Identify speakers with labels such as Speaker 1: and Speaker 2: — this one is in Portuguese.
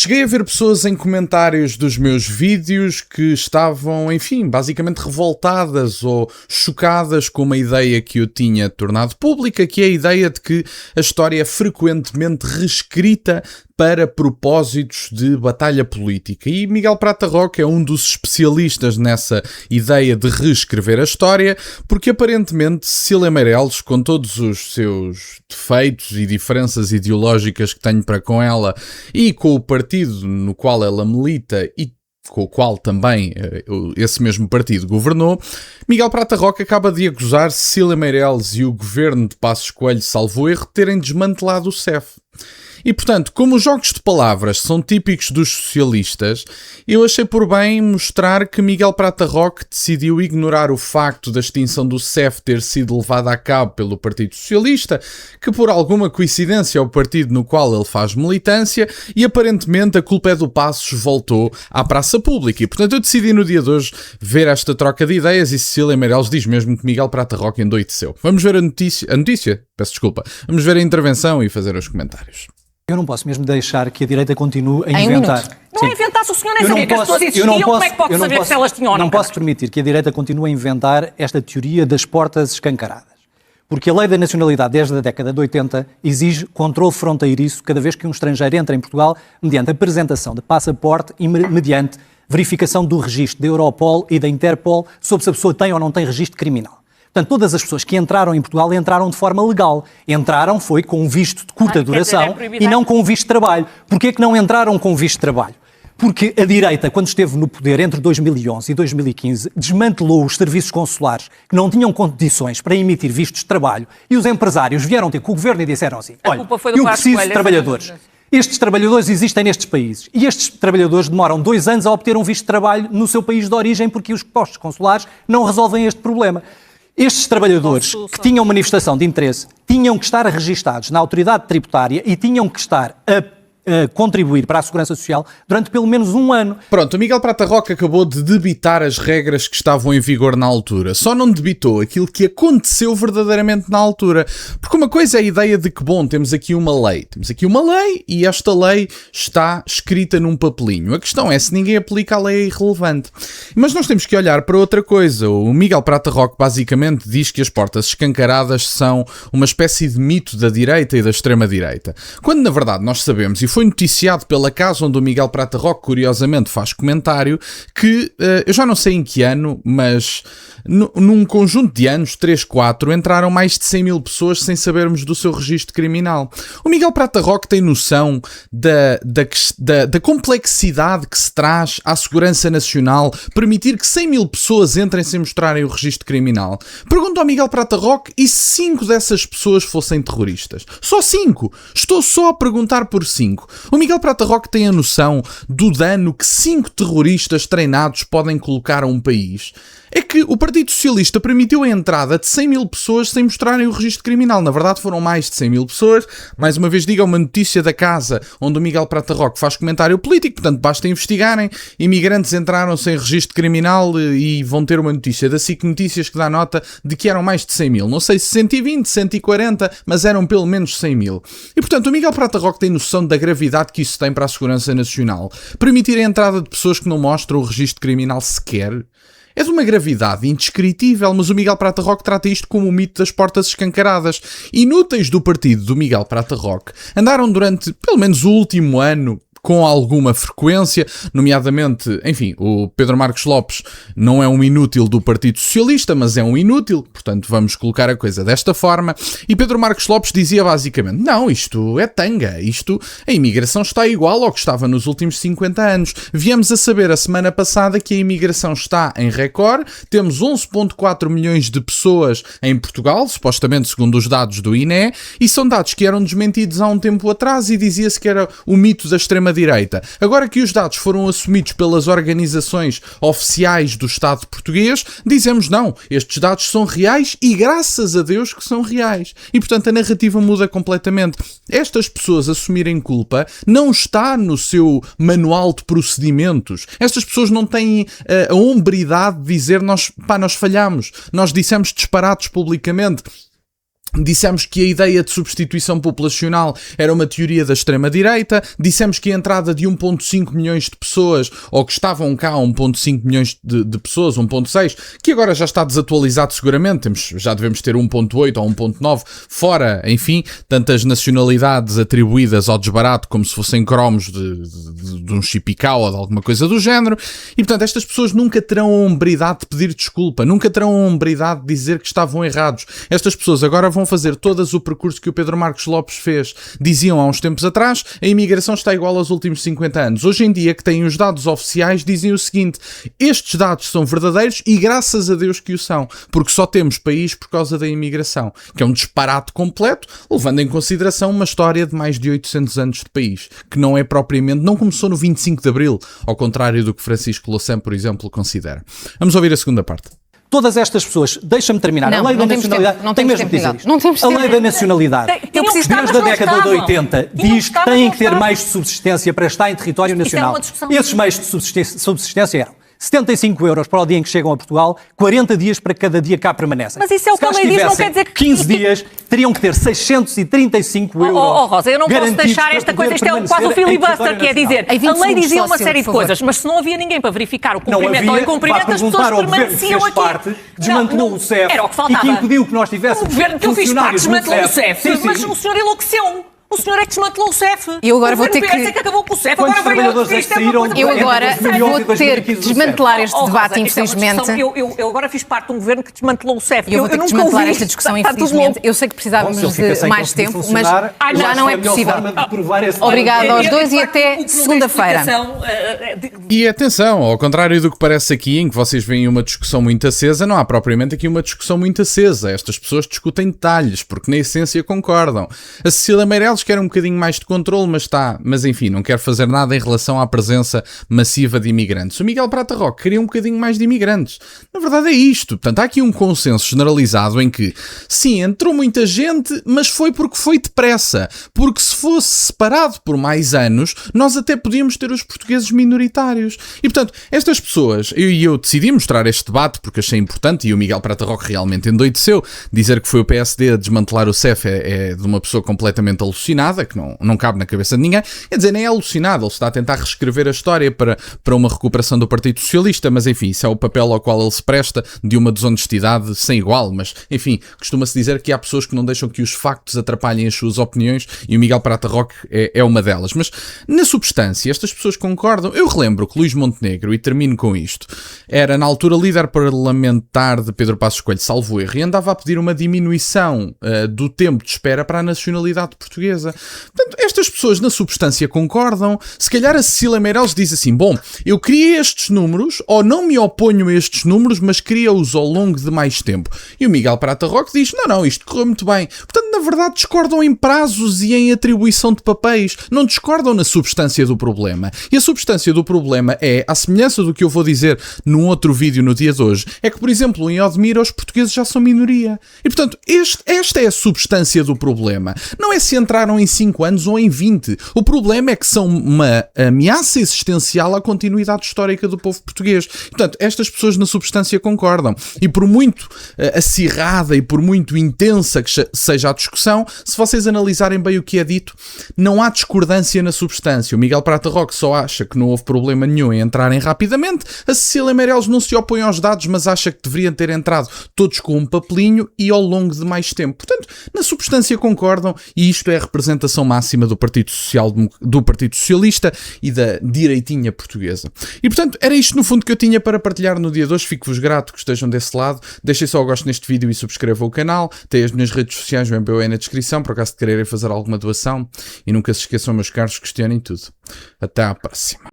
Speaker 1: Cheguei a ver pessoas em comentários dos meus vídeos que estavam, enfim, basicamente revoltadas ou chocadas com uma ideia que eu tinha tornado pública, que é a ideia de que a história é frequentemente reescrita para propósitos de batalha política. E Miguel Prata Roque é um dos especialistas nessa ideia de reescrever a história, porque aparentemente Cecília Meirelles, com todos os seus defeitos e diferenças ideológicas que tenho para com ela e com o partido no qual ela milita e com o qual também esse mesmo partido governou, Miguel Prata Roque acaba de acusar Cecília Meirelles e o governo de Passos Coelho, salvo erro, de terem desmantelado o CEF. E, portanto, como os jogos de palavras são típicos dos socialistas, eu achei por bem mostrar que Miguel Prata Roque decidiu ignorar o facto da extinção do CEF ter sido levada a cabo pelo Partido Socialista, que por alguma coincidência é o partido no qual ele faz militância, e aparentemente a culpa é do Passos voltou à praça pública. E, portanto, eu decidi no dia de hoje ver esta troca de ideias e Cecília Meirelles diz mesmo que Miguel Prata Roque endoideceu. Vamos ver a notícia? Peço desculpa. Vamos ver a intervenção e fazer os comentários.
Speaker 2: Eu não posso mesmo deixar que a direita continue a inventar.
Speaker 3: Não é inventar, se o senhor nem sabia que as pessoas existiam, como é que pode saber se elas tinham ou não?
Speaker 2: Não posso permitir que a direita continue a inventar esta teoria das portas escancaradas. Porque a lei da nacionalidade desde a década de 80 exige controle fronteiriço cada vez que um estrangeiro entra em Portugal mediante apresentação de passaporte e mediante verificação do registro da Europol e da Interpol sobre se a pessoa tem ou não tem registro criminal. Portanto, todas as pessoas que entraram em Portugal entraram de forma legal. Entraram foi com um visto de curta duração e não com um visto de trabalho. Porquê que não entraram com um visto de trabalho? Porque a direita, quando esteve no poder entre 2011 e 2015, desmantelou os serviços consulares que não tinham condições para emitir vistos de trabalho e os empresários vieram ter com o governo e disseram assim: olha, eu preciso de trabalhadores. Estes trabalhadores existem nestes países e estes trabalhadores demoram 2 anos a obter um visto de trabalho no seu país de origem porque os postos consulares não resolvem este problema. Estes trabalhadores que tinham manifestação de interesse tinham que estar registados na autoridade tributária e tinham que estar a contribuir para a Segurança Social durante pelo menos 1 ano.
Speaker 1: Pronto, o Miguel Prata Roque acabou de debitar as regras que estavam em vigor na altura. Só não debitou aquilo que aconteceu verdadeiramente na altura. Porque uma coisa é a ideia de que, bom, temos aqui uma lei. Temos aqui uma lei e esta lei está escrita num papelinho. A questão é, se ninguém aplica a lei é irrelevante. Mas nós temos que olhar para outra coisa. O Miguel Prata Roque basicamente diz que as portas escancaradas são uma espécie de mito da direita e da extrema-direita. Quando, na verdade, nós sabemos, e foi noticiado pela casa onde o Miguel Prata Roque, curiosamente, faz comentário, que eu já não sei em que ano, mas num conjunto de anos, 3, 4, entraram mais de 100 mil pessoas sem sabermos do seu registro criminal. O Miguel Prata Roque tem noção da complexidade que se traz à segurança nacional permitir que 100 mil pessoas entrem sem mostrarem o registro criminal. Pergunto ao Miguel Prata Roque, e se 5 dessas pessoas fossem terroristas? Só 5! Estou só a perguntar por 5. O Miguel Prata Roque tem a noção do dano que 5 terroristas treinados podem colocar a um país. É que o Partido Socialista permitiu a entrada de 100 mil pessoas sem mostrarem o registro criminal. Na verdade foram mais de 100 mil pessoas. Mais uma vez digo, é uma notícia da casa onde o Miguel Prata Roque faz comentário político, portanto basta investigarem. Imigrantes entraram sem registro criminal e vão ter uma notícia da SIC Notícias que dá nota de que eram mais de 100 mil. Não sei se 120, 140, mas eram pelo menos 100 mil. E portanto o Miguel Prata Roque tem noção da gravidade que isso tem para a segurança nacional. Permitir a entrada de pessoas que não mostram o registro criminal sequer é de uma gravidade indescritível, mas o Miguel Prata Roque trata isto como o mito das portas escancaradas. Inúteis do partido do Miguel Prata Roque andaram durante pelo menos o último ano com alguma frequência, nomeadamente, enfim, o Pedro Marcos Lopes não é um inútil do Partido Socialista, mas é um inútil, portanto vamos colocar a coisa desta forma, e Pedro Marcos Lopes dizia basicamente, não, isto é tanga, a imigração está igual ao que estava nos últimos 50 anos. Viemos a saber a semana passada que a imigração está em recorde, temos 11,4 milhões de pessoas em Portugal, supostamente segundo os dados do INE, e são dados que eram desmentidos há um tempo atrás e dizia-se que era o mito da extrema-direita. Agora que os dados foram assumidos pelas organizações oficiais do Estado português, dizemos não, estes dados são reais e graças a Deus que são reais. E portanto a narrativa muda completamente. Estas pessoas assumirem culpa não está no seu manual de procedimentos. Estas pessoas não têm a hombridade de dizer nós falhamos, nós dissemos disparates publicamente. Dissemos que a ideia de substituição populacional era uma teoria da extrema-direita, dissemos que a entrada de 1.5 milhões de pessoas, ou que estavam cá 1.5 milhões de pessoas, 1.6, que agora já está desatualizado seguramente, já devemos ter 1.8 ou 1.9, fora, enfim, tantas nacionalidades atribuídas ao desbarato como se fossem cromos de um chipicau ou de alguma coisa do género, e portanto estas pessoas nunca terão a hombridade de pedir desculpa, nunca terão a hombridade de dizer que estavam errados. Estas pessoas agora vão fazer todas o percurso que o Pedro Marcos Lopes fez. Diziam há uns tempos atrás, a imigração está igual aos últimos 50 anos. Hoje em dia, que têm os dados oficiais, dizem o seguinte: estes dados são verdadeiros e graças a Deus que o são, porque só temos país por causa da imigração, que é um disparate completo, levando em consideração uma história de mais de 800 anos de país, que não é propriamente, não começou no 25 de Abril, ao contrário do que Francisco Louçã, por exemplo, considera. Vamos ouvir a segunda parte.
Speaker 2: Todas estas pessoas, deixa-me terminar, a lei da nacionalidade,
Speaker 3: não tem mesmo de dizer isto.
Speaker 2: A lei da nacionalidade, desde a década de 80, diz que têm que ter meios de subsistência para estar em território nacional. Esses meios de subsistência eram 75 euros para o dia em que chegam a Portugal, 40 dias para cada dia cá permanecem.
Speaker 3: Mas isso é o que a lei diz, não quer dizer que...
Speaker 2: 15 dias, teriam que ter 635 euros.
Speaker 3: Rosa, eu não posso deixar esta coisa, isto é quase o filibuster, que é dizer, a lei dizia uma série de coisas, mas se não havia ninguém para verificar o cumprimento ou o incumprimento, as pessoas permaneciam aqui.
Speaker 2: Parte, desmantelou o CEF
Speaker 3: era o que faltava.
Speaker 2: E que impediu que nós tivéssemos
Speaker 3: governo que eu fiz parte desmantelou o CEF, mas o senhor enlouqueceu-me. O senhor é que desmantelou o CEF.
Speaker 4: Eu agora vou ter
Speaker 3: que... é que acabou com o CEF.
Speaker 2: Quantos trabalhadores é que saíram?
Speaker 4: Eu agora vou ter que desmantelar este debate, infelizmente.
Speaker 3: Eu agora fiz parte de um governo que desmantelou o CEF.
Speaker 4: Eu vou ter que desmantelar esta discussão, infelizmente. Eu sei que precisávamos de mais tempo, mas já não é possível. Obrigada aos dois e até segunda-feira.
Speaker 1: E atenção, ao contrário do que parece aqui, em que vocês veem uma discussão muito acesa, não há propriamente aqui uma discussão muito acesa. Estas pessoas discutem detalhes, porque na essência concordam. A Cecília Meirelles quer um bocadinho mais de controle, mas enfim, não quer fazer nada em relação à presença massiva de imigrantes. O Miguel Prata Roque queria um bocadinho mais de imigrantes. Na verdade é isto. Portanto, há aqui um consenso generalizado em que, sim, entrou muita gente, mas foi porque foi depressa. Porque se fosse separado por mais anos, nós até podíamos ter os portugueses minoritários. E, portanto, estas pessoas, eu decidi mostrar este debate porque achei importante, e o Miguel Prata Roque realmente endoideceu. Dizer que foi o PSD a desmantelar o CEF é de uma pessoa completamente alucinada, que não cabe na cabeça de ninguém. Quer dizer, nem é alucinado, ele está a tentar reescrever a história para uma recuperação do Partido Socialista, mas enfim, isso é o papel ao qual ele se presta, de uma desonestidade sem igual. Mas enfim, costuma-se dizer que há pessoas que não deixam que os factos atrapalhem as suas opiniões, e o Miguel Prata Roque é uma delas. Mas na substância, estas pessoas concordam. Eu relembro que Luís Montenegro, e termino com isto, era na altura líder parlamentar de Pedro Passos Coelho, salvo erro, e andava a pedir uma diminuição do tempo de espera para a nacionalidade portuguesa. Portanto, estas pessoas na substância concordam. Se calhar a Cecília Meirelles diz assim: bom, eu criei estes números, ou não me oponho a estes números, mas cria-os ao longo de mais tempo. E o Miguel Prata Roque diz: não, isto correu muito bem. Portanto, na verdade, discordam em prazos e em atribuição de papéis. Não discordam na substância do problema. E a substância do problema é, à semelhança do que eu vou dizer num outro vídeo no dia de hoje, é que, por exemplo, em Odmira os portugueses já são minoria. E, portanto, esta é a substância do problema. Não é se entraram em 5 anos ou em 20. O problema é que são uma ameaça existencial à continuidade histórica do povo português. Portanto, estas pessoas na substância concordam. E por muito acirrada e por muito intensa que seja a discussão, se vocês analisarem bem o que é dito, não há discordância na substância. O Miguel Prata Roque só acha que não houve problema nenhum em entrarem rapidamente. A Cecília Meirelles não se opõe aos dados, mas acha que deveriam ter entrado todos com um papelinho e ao longo de mais tempo. Portanto, na substância concordam, e isto é a representação máxima do Partido Socialista e da direitinha portuguesa. E, portanto, era isto no fundo que eu tinha para partilhar no dia de hoje. Fico-vos grato que estejam desse lado. Deixem só o gosto neste vídeo e subscrevam o canal. Tem as minhas redes sociais, o MBO na descrição, por acaso de quererem fazer alguma doação. E nunca se esqueçam, meus caros, questionem tudo. Até à próxima.